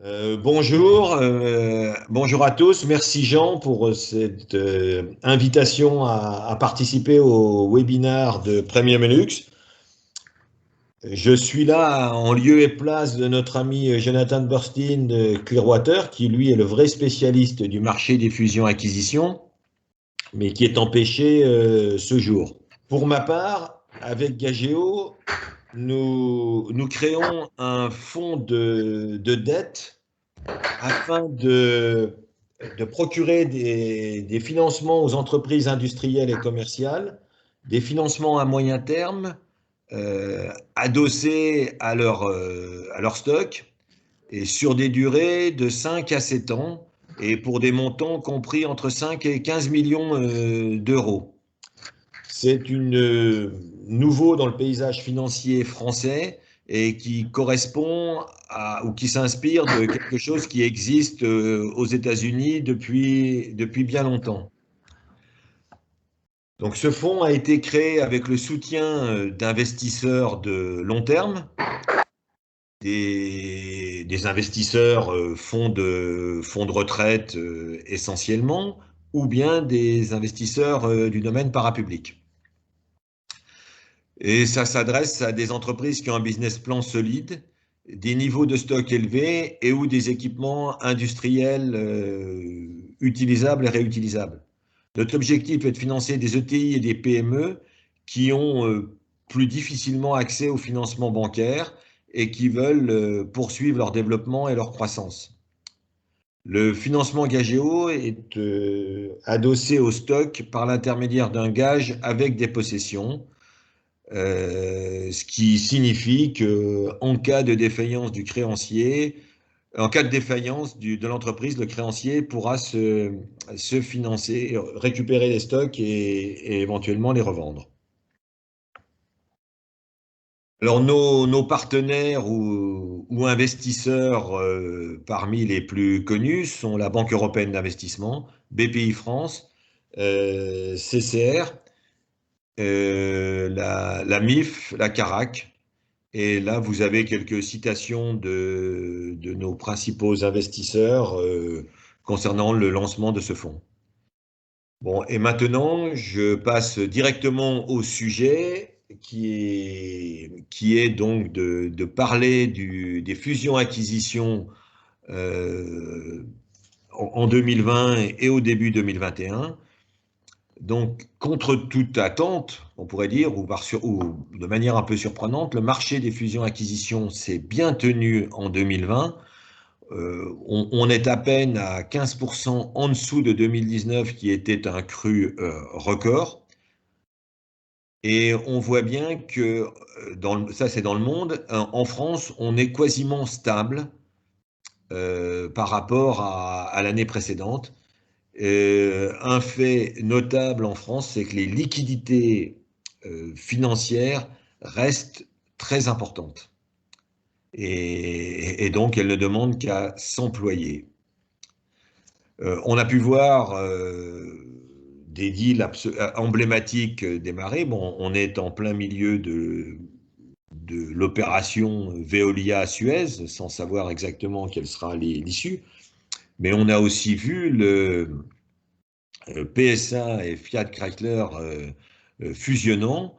Bonjour à tous. Merci Jean pour cette invitation à participer au webinaire de Premium Lux. Je suis là en lieu et place de notre ami Jonathan Burstein de Clearwater, qui lui est le vrai spécialiste du marché des fusions-acquisitions, mais qui est empêché ce jour. Pour ma part, avec Gageo, nous créons un fonds de dette afin de procurer des financements aux entreprises industrielles et commerciales, des financements à moyen terme, adossés à leur stock, et sur des durées de 5 à 7 ans, et pour des montants compris entre 5 et 15 millions d'euros. C'est nouveau dans le paysage financier français et qui correspond ou qui s'inspire de quelque chose qui existe aux États-Unis depuis bien longtemps. Donc ce fonds a été créé avec le soutien d'investisseurs de long terme, des investisseurs fonds de retraite essentiellement, ou bien des investisseurs du domaine parapublic. Et ça s'adresse à des entreprises qui ont un business plan solide, des niveaux de stock élevés et ou des équipements industriels utilisables et réutilisables. Notre objectif est de financer des ETI et des PME qui ont plus difficilement accès au financement bancaire et qui veulent poursuivre leur développement et leur croissance. Le financement Gageo est adossé au stock par l'intermédiaire d'un gage avec des possessions. Ce qui signifie que en cas de défaillance du créancier, en cas de défaillance de l'entreprise, le créancier pourra se financer, récupérer les stocks et éventuellement les revendre. Alors nos partenaires ou investisseurs parmi les plus connus sont la Banque européenne d'investissement, BPI France, CCR, la MIF, la CARAC. Et là, vous avez quelques citations de nos principaux investisseurs concernant le lancement de ce fonds. Bon, et maintenant, je passe directement au sujet qui est donc de parler des fusions-acquisitions en 2020 et au début 2021. Donc, contre toute attente, on pourrait dire, ou de manière un peu surprenante, le marché des fusions-acquisitions s'est bien tenu en 2020. On est à peine à 15% en dessous de 2019, qui était un cru record. Et on voit bien que, ça c'est dans le monde, en France, on est quasiment stable par rapport à l'année précédente. Un fait notable en France, c'est que les liquidités financières restent très importantes. Et donc, elles ne demandent qu'à s'employer. On a pu voir des deals emblématiques démarrer. Bon, on est en plein milieu de l'opération Veolia-Suez, sans savoir exactement quelle sera l'issue. Mais on a aussi vu le PSA et Fiat Chrysler fusionnant,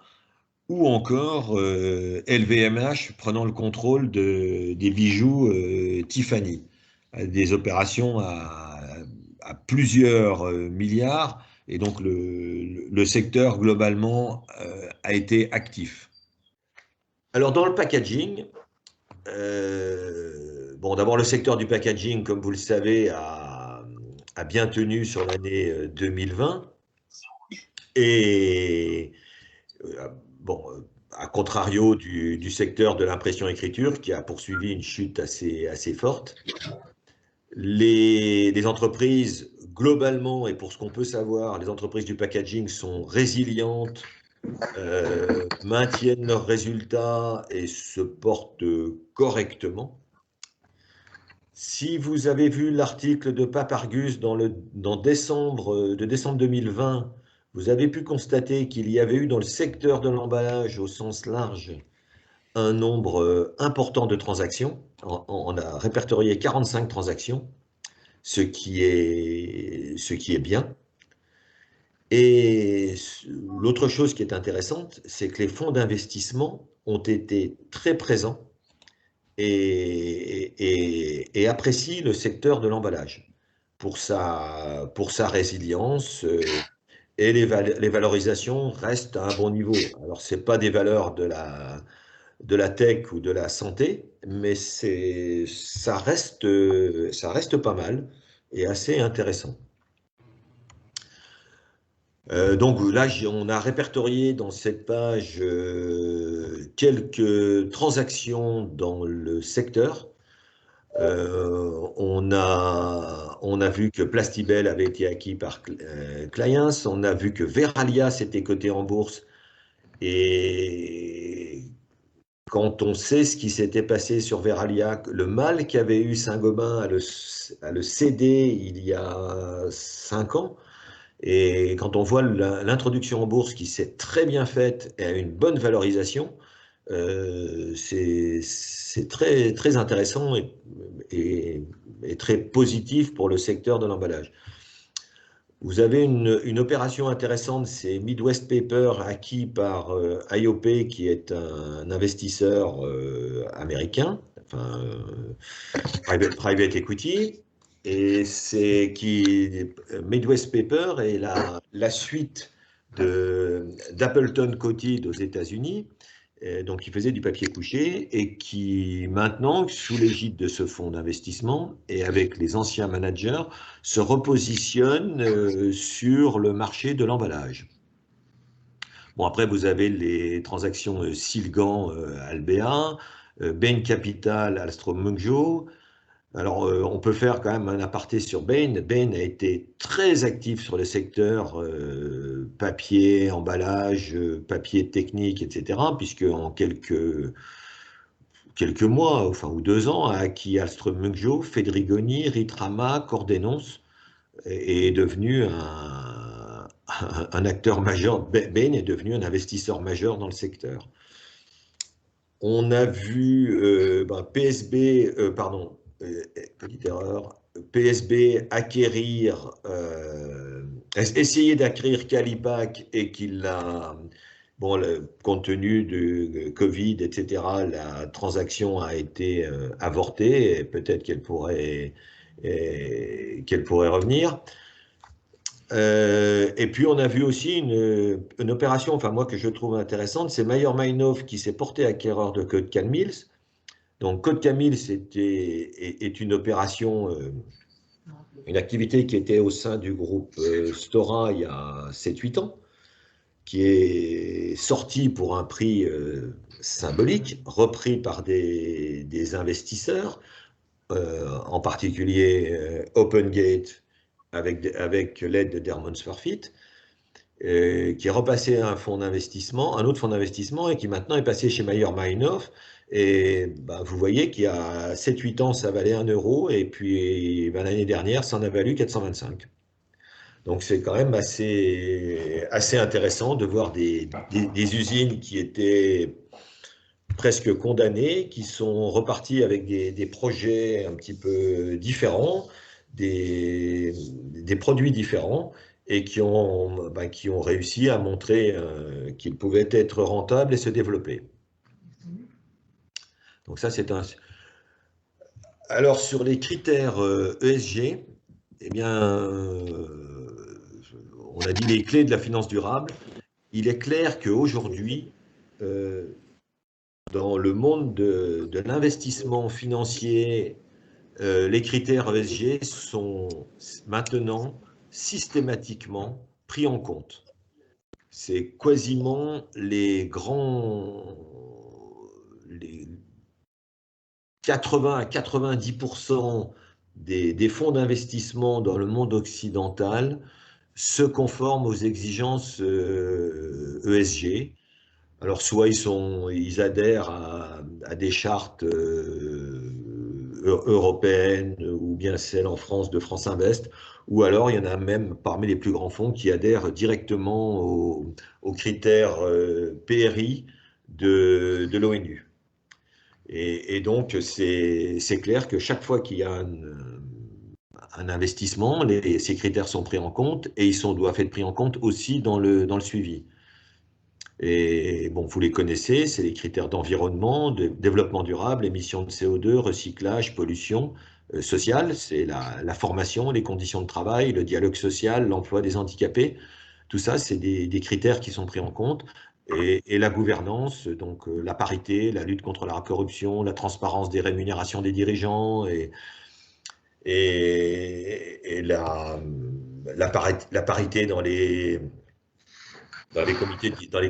ou encore LVMH prenant le contrôle des bijoux Tiffany, des opérations à plusieurs milliards, et donc le secteur globalement a été actif. Alors dans le packaging, bon, d'abord le secteur du packaging, comme vous le savez, a bien tenu sur l'année 2020. Et bon, à contrario du secteur de l'impression-écriture qui a poursuivi une chute assez forte, les entreprises, globalement, et pour ce qu'on peut savoir, les entreprises du packaging sont résilientes, maintiennent leurs résultats et se portent correctement. Si vous avez vu l'article de Papargus de décembre 2020, vous avez pu constater qu'il y avait eu dans le secteur de l'emballage au sens large un nombre important de transactions. On a répertorié 45 transactions, ce qui est bien. Et l'autre chose qui est intéressante, c'est que les fonds d'investissement ont été très présents et apprécient le secteur de l'emballage pour sa résilience, et les valorisations restent à un bon niveau. Alors, ce n'est pas des valeurs de la tech ou de la santé, mais ça reste pas mal et assez intéressant. Donc là, on a répertorié dans cette page quelques transactions dans le secteur. On a vu que Plastibel avait été acquis par Clients, on a vu que Veralia s'était coté en bourse, et quand on sait ce qui s'était passé sur Veralia, le mal qu'avait eu Saint-Gobain à le céder il y a 5 ans, et quand on voit l'introduction en bourse qui s'est très bien faite et a une bonne valorisation, c'est très, très intéressant et très positif pour le secteur de l'emballage. Vous avez une opération intéressante, c'est Midwest Paper acquis par IOP, qui est un investisseur américain, enfin private equity. Et Midwest Paper est la suite d'Appleton Coated aux États-Unis, donc qui faisait du papier couché et qui maintenant, sous l'égide de ce fonds d'investissement et avec les anciens managers, se repositionne sur le marché de l'emballage. Bon, après, vous avez les transactions Silgan, Albéa, Bain Capital, Alstom Mungjo. Alors, on peut faire quand même un aparté sur Bain. Bain a été très actif sur le secteur papier, emballage, papier technique, etc., puisque en quelques mois, enfin, ou 2 ans, a acquis Alstom Mungjo, Fedrigoni, Ritrama, Cordenons, et est devenu un acteur majeur. Bain est devenu un investisseur majeur dans le secteur. On a vu PSB, pardon, petite erreur, PSB essayer d'acquérir Calipac, et qu'il l'a, bon, compte tenu du Covid, etc., la transaction a été avortée, et peut-être qu'elle pourrait revenir. Et puis on a vu aussi une opération, enfin moi, que je trouve intéressante, c'est Mayr-Meinhof qui s'est porté acquéreur de Kotkan Mills. Donc Kotkan Mills est une opération, une activité qui était au sein du groupe Stora il y a 7-8 ans, qui est sortie pour un prix symbolique, repris par des investisseurs, en particulier OpenGate, avec l'aide de Dermont Smurfit, qui est repassé à un autre fonds d'investissement, et qui maintenant est passé chez Mayr-Meinhof. Et vous voyez qu'il y a 7-8 ans, ça valait 1 euro, et puis l'année dernière, ça en a valu 425. Donc c'est quand même assez intéressant de voir des usines qui étaient presque condamnées, qui sont reparties avec des projets un petit peu différents, des produits différents, et qui ont réussi à montrer qu'ils pouvaient être rentables et se développer. Donc ça, c'est un... Alors, sur les critères ESG, eh bien, on a dit les clés de la finance durable. Il est clair qu'aujourd'hui, dans le monde de l'investissement financier, les critères ESG sont maintenant systématiquement pris en compte. C'est quasiment les 80 à 90% des fonds d'investissement dans le monde occidental se conforment aux exigences ESG. Alors, soit ils adhèrent à des chartes européennes, ou bien celles en France de France Invest, ou alors il y en a même parmi les plus grands fonds qui adhèrent directement aux critères PRI de l'ONU. Et donc, c'est clair que chaque fois qu'il y a un investissement, ces critères sont pris en compte et doivent être pris en compte aussi dans le suivi. Et bon, vous les connaissez, c'est les critères d'environnement, de développement durable, émissions de CO2, recyclage, pollution sociale, c'est la formation, les conditions de travail, le dialogue social, l'emploi des handicapés. Tout ça, c'est des critères qui sont pris en compte. Et la gouvernance, donc la parité, la lutte contre la corruption, la transparence des rémunérations des dirigeants et la parité dans les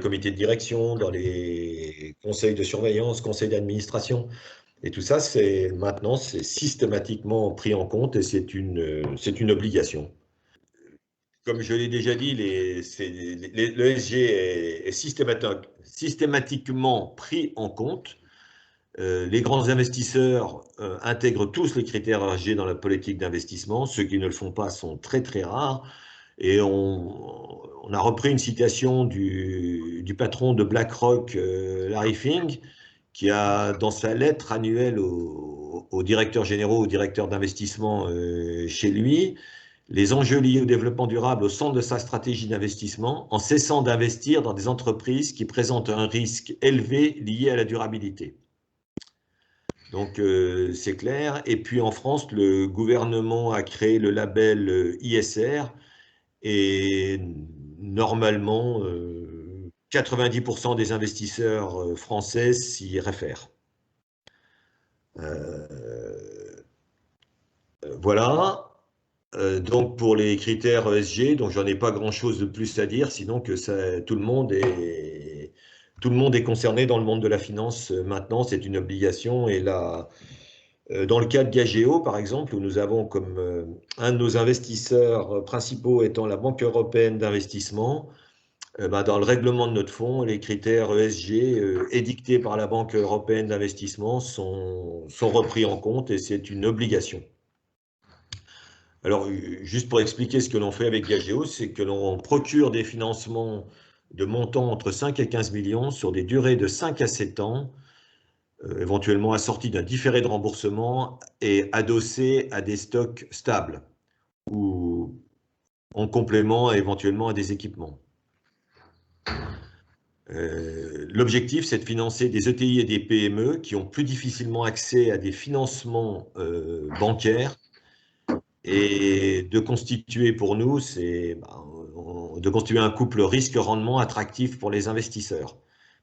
comités de direction, dans les conseils de surveillance, conseils d'administration. Et tout ça, maintenant, c'est systématiquement pris en compte et c'est une obligation. Comme je l'ai déjà dit, l'ESG est systématiquement pris en compte. Les grands investisseurs intègrent tous les critères ESG dans la politique d'investissement. Ceux qui ne le font pas sont très très rares. Et on a repris une citation du patron de BlackRock, Larry Fink, qui a, dans sa lettre annuelle aux directeurs généraux, aux directeurs d'investissement chez lui, les enjeux liés au développement durable au centre de sa stratégie d'investissement, en cessant d'investir dans des entreprises qui présentent un risque élevé lié à la durabilité. Donc c'est clair. Et puis en France, le gouvernement a créé le label ISR et normalement 90% des investisseurs français s'y réfèrent. Voilà. Donc pour les critères ESG, donc j'en ai pas grand-chose de plus à dire, sinon que tout le monde est concerné dans le monde de la finance maintenant, c'est une obligation. Et là, dans le cas de Diageo, par exemple, où nous avons comme un de nos investisseurs principaux étant la Banque européenne d'investissement, dans le règlement de notre fonds, les critères ESG édictés par la Banque européenne d'investissement sont repris en compte et c'est une obligation. Alors, juste pour expliquer ce que l'on fait avec Diageo, c'est que l'on procure des financements de montants entre 5 et 15 millions sur des durées de 5 à 7 ans, éventuellement assortis d'un différé de remboursement et adossés à des stocks stables ou en complément éventuellement à des équipements. L'objectif, c'est de financer des ETI et des PME qui ont plus difficilement accès à des financements bancaires et de constituer pour nous, de constituer un couple risque-rendement attractif pour les investisseurs.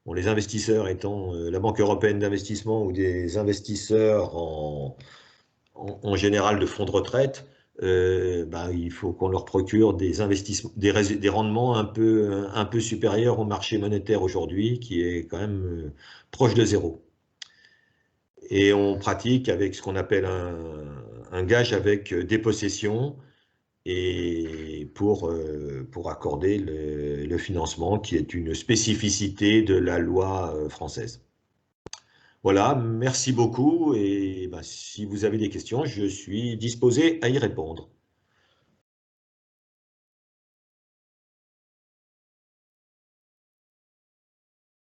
Bon, les investisseurs étant la Banque européenne d'investissement ou des investisseurs en général de fonds de retraite, il faut qu'on leur procure des investissements, des rendements un peu supérieurs au marché monétaire aujourd'hui, qui est quand même proche de zéro. Et on pratique avec ce qu'on appelle un gage avec dépossession et pour accorder le financement, qui est une spécificité de la loi française. Voilà, merci beaucoup et si vous avez des questions, je suis disposé à y répondre.